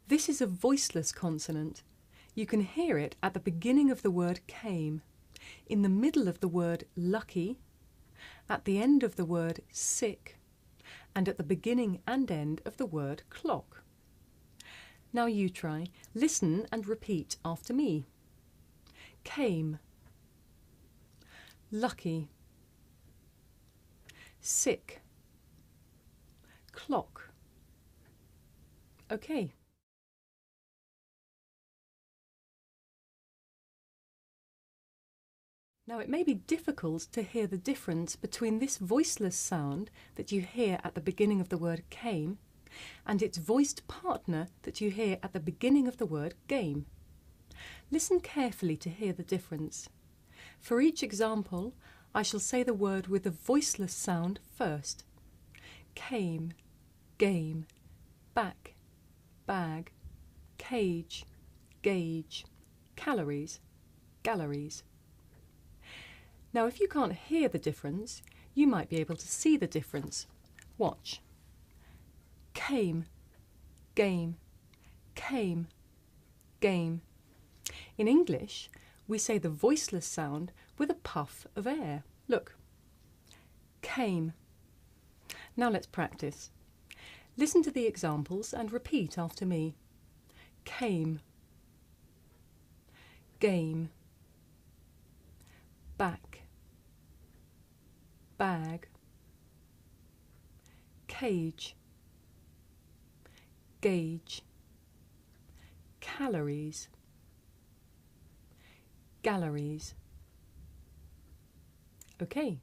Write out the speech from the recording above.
This is a voiceless consonant. You can hear it at the beginning of the word came, in the middle of the word lucky, at the end of the word sick, and at the beginning and end of the word clock. Now you try. Listen and repeat after me. Came, lucky, sick, clock. Okay. Now it may be difficult to hear the difference between this voiceless sound that you hear at the beginning of the word came and its voiced partner that you hear at the beginning of the word game. Listen carefully to hear the difference. For each example, I shall say the word with the voiceless sound first. Came, game, back, bag, cage, gauge, calories, galleries. Now, if you can't hear the difference, you might be able to see the difference. Watch. Came, game, came, game. In English, we say the voiceless sound with a puff of air. Look. Came. Now let's practice. Listen to the examples and repeat after me. Came, game, back, bag, cage, gauge, calories, galleries. Okay.